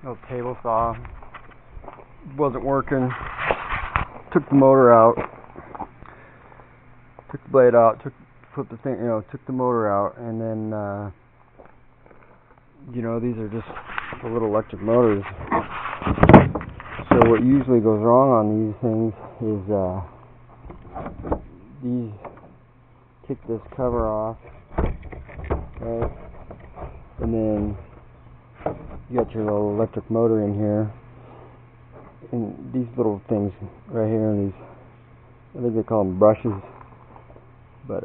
Little table saw wasn't working. Took the motor out. Took the blade out. Took the motor out, and then these are just the little electric motors. So what usually goes wrong on these things is these take this cover off, right? And then you got your little electric motor in here, and these little things right here, and these, I think they call them brushes, but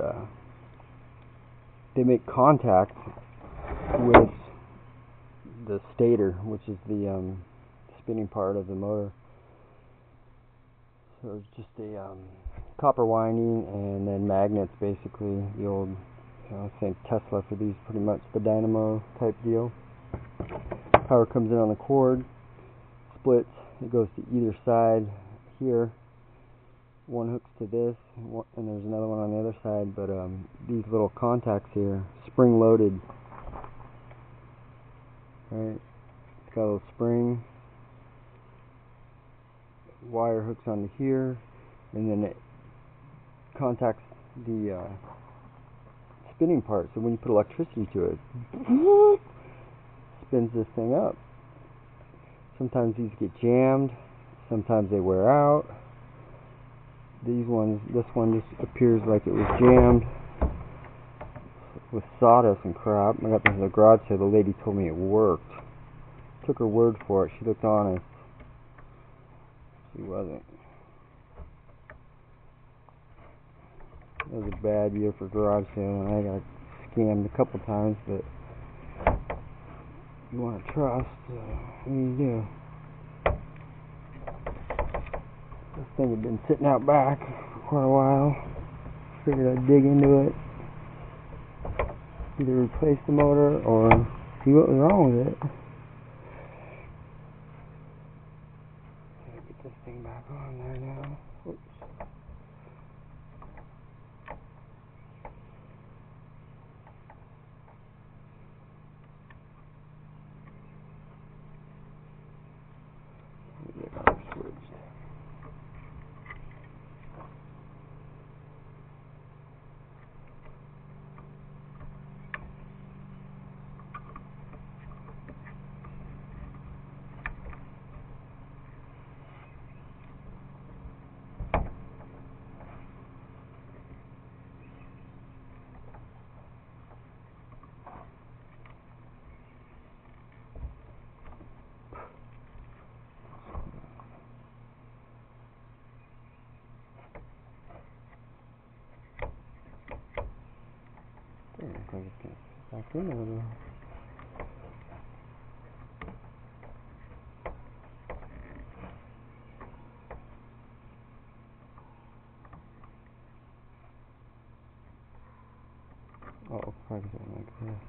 they make contact with the stator, which is the spinning part of the motor. So it's just a copper winding and then magnets, basically. The old, St. Tesla for these, pretty much the dynamo type deal. Power comes in on the cord, splits, it goes to either side here. One hooks to this, and there's another one on the other side, but these little contacts here, spring loaded. Right, it's got a little spring. Wire hooks onto here, and then it contacts the spinning part. So when you put electricity to it, spins this thing up. Sometimes these get jammed. Sometimes they wear out. This one just appears like it was jammed with sawdust and crap. I got this in the garage sale. The lady told me it worked. Took her word for it. She looked honest. She wasn't. It was a bad year for garage sale, and I got scammed a couple times, but you want to trust, what do you do? This thing had been sitting out back for quite a while. Figured I'd dig into it. Either replace the motor or see what was wrong with it. Gotta get this thing back on there now. Oops. Get our switch. Looks like it's back in a little. Oh, probably something like this.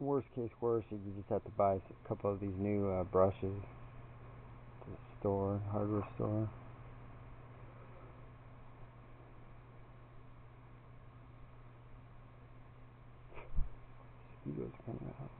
Worst case worse, you just have to buy a couple of these new brushes to the store, hardware store. Mosquitoes coming out.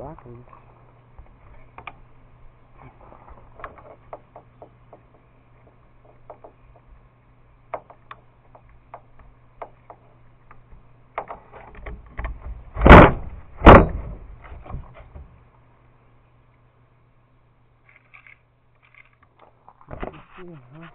backwards. Uh-huh.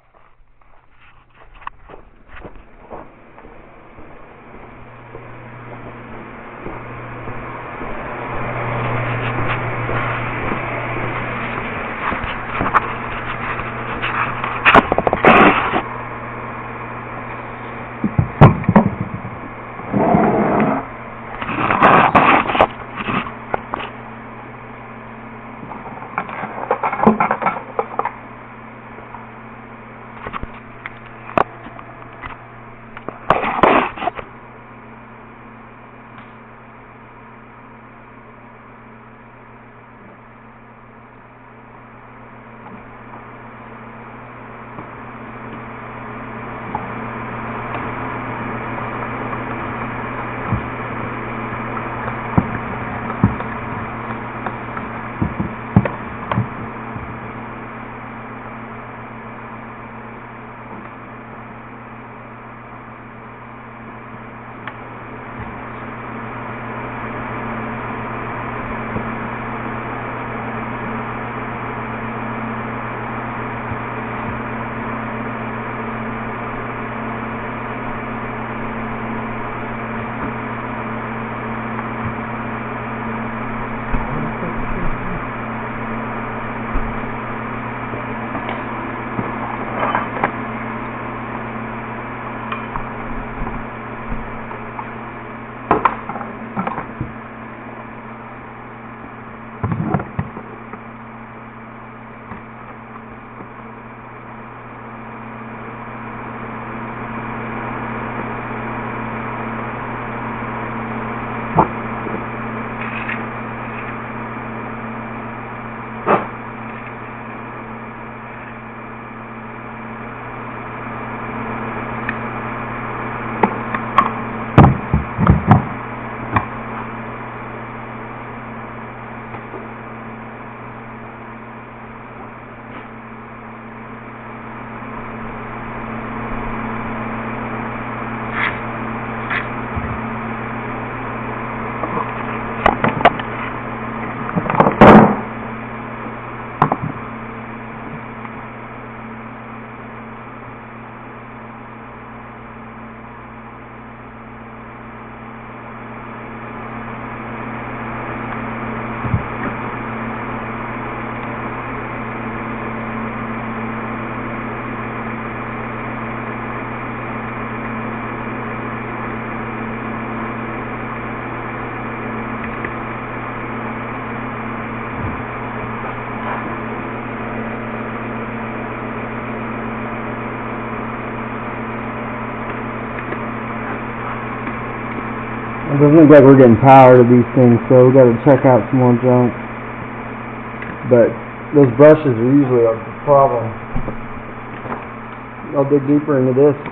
It doesn't look like we're getting power to these things, so we got to check out some more junk. But those brushes are usually a problem. I'll dig deeper into this.